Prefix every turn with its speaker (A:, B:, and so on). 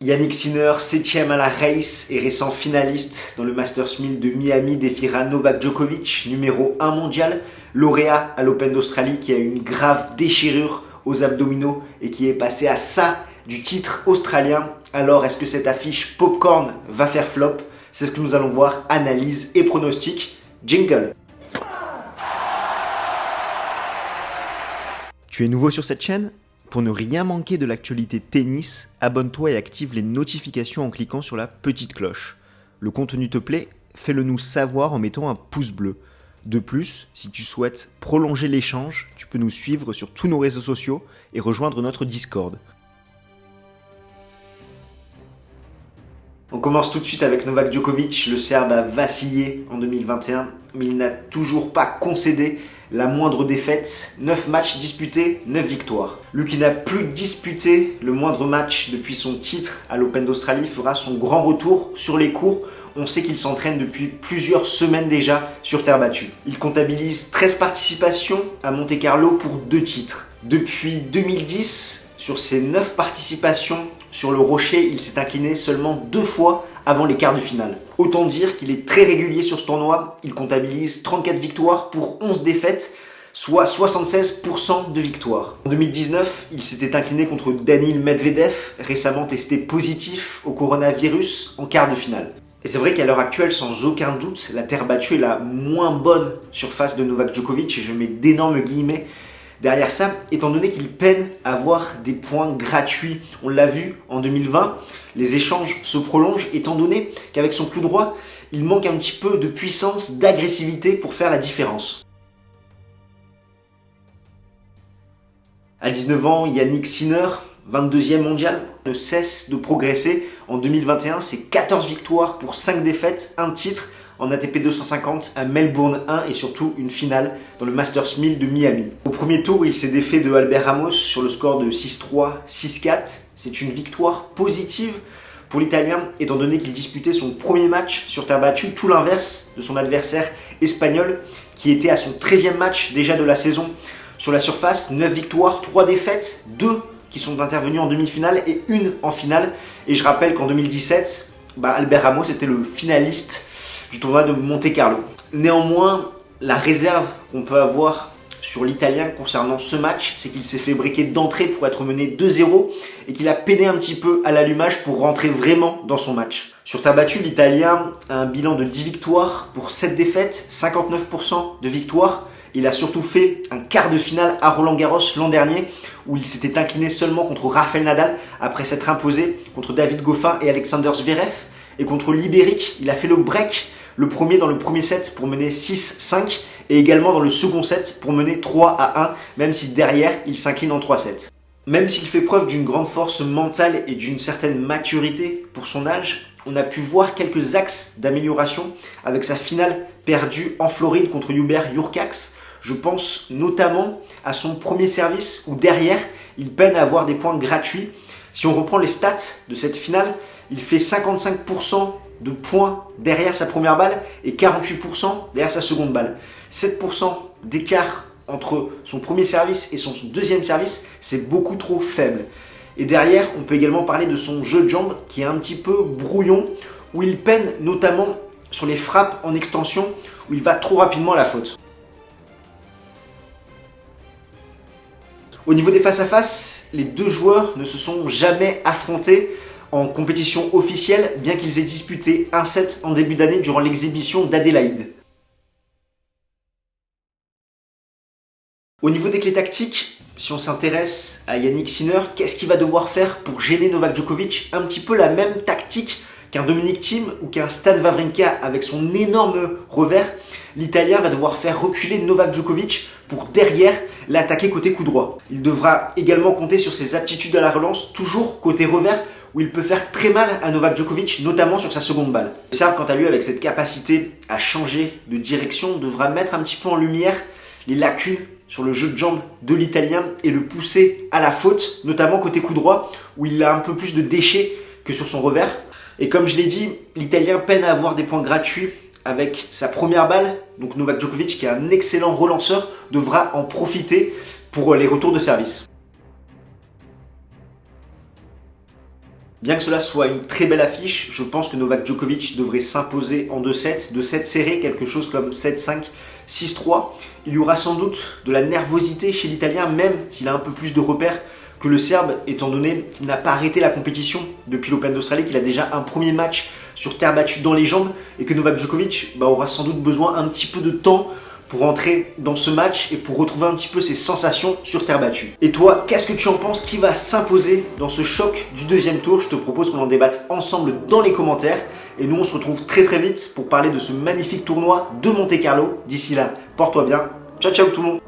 A: Yannick Sinner, 7ème à la race et récent finaliste dans le Masters 1000 de Miami, défiera Novak Djokovic, numéro 1 mondial, lauréat à l'Open d'Australie qui a eu une grave déchirure aux abdominaux et qui est passé à ça du titre australien. Alors est-ce que cette affiche popcorn va faire flop? C'est ce que nous allons voir, analyse et pronostic. Jingle. Tu es nouveau sur cette chaîne? Pour ne rien manquer de l'actualité tennis, abonne-toi et active les notifications en cliquant sur la petite cloche. Le contenu te plaît? Fais-le nous savoir en mettant un pouce bleu. De plus, si tu souhaites prolonger l'échange, tu peux nous suivre sur tous nos réseaux sociaux et rejoindre notre Discord. On commence tout de suite avec Novak Djokovic. Le Serbe a vacillé en 2021, mais il n'a toujours pas concédé la moindre défaite. 9 matchs disputés, 9 victoires. Lui qui n'a plus disputé le moindre match depuis son titre à l'Open d'Australie fera son grand retour sur les courts. On sait qu'il s'entraîne depuis plusieurs semaines déjà sur terre battue. Il comptabilise 13 participations à Monte-Carlo pour 2 titres. Depuis 2010, sur ses 9 participations sur le rocher, il s'est incliné seulement 2 fois avant les quarts de finale. Autant dire qu'il est très régulier sur ce tournoi. Il comptabilise 34 victoires pour 11 défaites, soit 76% de victoires. En 2019, il s'était incliné contre Daniil Medvedev, récemment testé positif au coronavirus en quart de finale. Et c'est vrai qu'à l'heure actuelle, sans aucun doute, la terre battue est la moins bonne surface de Novak Djokovic, et je mets d'énormes guillemets derrière ça, étant donné qu'il peine à avoir des points gratuits. On l'a vu en 2020, les échanges se prolongent, étant donné qu'avec son coup droit, il manque un petit peu de puissance, d'agressivité pour faire la différence. À 19 ans, Yannick Sinner, 22e mondial, ne cesse de progresser. En 2021, c'est 14 victoires pour 5 défaites, 1 titre en ATP 250 à Melbourne 1 et surtout une finale dans le Masters 1000 de Miami. Au premier tour, il s'est défait de Albert Ramos sur le score de 6-3, 6-4. C'est une victoire positive pour l'Italien, étant donné qu'il disputait son premier match sur terre battue, tout l'inverse de son adversaire espagnol, qui était à son 13e match déjà de la saison sur la surface. 9 victoires, 3 défaites, 2 qui sont intervenus en demi-finale et 1 en finale. Et je rappelle qu'en 2017, Albert Ramos était le finaliste du tournoi de Monte-Carlo. Néanmoins, la réserve qu'on peut avoir sur l'Italien concernant ce match, c'est qu'il s'est fait briquer d'entrée pour être mené 2-0 et qu'il a peiné un petit peu à l'allumage pour rentrer vraiment dans son match. Sur terre battue, l'Italien a un bilan de 10 victoires pour 7 défaites, 59% de victoires. Il a surtout fait un quart de finale à Roland-Garros l'an dernier où il s'était incliné seulement contre Rafael Nadal après s'être imposé contre David Goffin et Alexander Zverev. Et contre l'Ibérique, il a fait le break, le premier dans le premier set pour mener 6-5 et également dans le second set pour mener 3-1, même si derrière il s'incline en 3-7. Même s'il fait preuve d'une grande force mentale et d'une certaine maturité pour son âge, on a pu voir quelques axes d'amélioration avec sa finale perdue en Floride contre Hubert Hurkacz. Je pense notamment à son premier service où derrière il peine à avoir des points gratuits. Si on reprend les stats de cette finale, il fait 55% de points derrière sa première balle et 48% derrière sa seconde balle. 7% d'écart entre son premier service et son deuxième service, c'est beaucoup trop faible. Et derrière, on peut également parler de son jeu de jambes qui est un petit peu brouillon, où il peine notamment sur les frappes en extension, où il va trop rapidement à la faute. Au niveau des face-à-face, les deux joueurs ne se sont jamais affrontés en compétition officielle, bien qu'ils aient disputé un set en début d'année durant l'exhibition d'Adélaïde. Au niveau des clés tactiques, si on s'intéresse à Yannick Sinner, qu'est-ce qu'il va devoir faire pour gêner Novak Djokovic? Un petit peu la même tactique qu'un Dominic Thiem ou qu'un Stan Wawrinka avec son énorme revers. L'Italien va devoir faire reculer Novak Djokovic pour derrière l'attaquer côté coup droit. Il devra également compter sur ses aptitudes à la relance, toujours côté revers, où il peut faire très mal à Novak Djokovic, notamment sur sa seconde balle. Le Serbe, quant à lui, avec cette capacité à changer de direction, devra mettre un petit peu en lumière les lacunes sur le jeu de jambes de l'Italien et le pousser à la faute, notamment côté coup droit, où il a un peu plus de déchets que sur son revers. Et comme je l'ai dit, l'Italien peine à avoir des points gratuits avec sa première balle. Donc Novak Djokovic, qui est un excellent relanceur, devra en profiter pour les retours de service. Bien que cela soit une très belle affiche, je pense que Novak Djokovic devrait s'imposer en 2 sets, 2 sets serrés, quelque chose comme 7-5, 6-3. Il y aura sans doute de la nervosité chez l'Italien, même s'il a un peu plus de repères que le Serbe, étant donné qu'il n'a pas arrêté la compétition depuis l'Open d'Australie, qu'il a déjà un premier match sur terre battue dans les jambes, et que Novak Djokovic aura sans doute besoin un petit peu de temps pour entrer dans ce match et pour retrouver un petit peu ses sensations sur terre battue. Et toi, qu'est-ce que tu en penses? Qui va s'imposer dans ce choc du deuxième tour? Je te propose qu'on en débatte ensemble dans les commentaires. Et nous, on se retrouve très très vite pour parler de ce magnifique tournoi de Monte-Carlo. D'ici là, porte-toi bien. Ciao ciao tout le monde.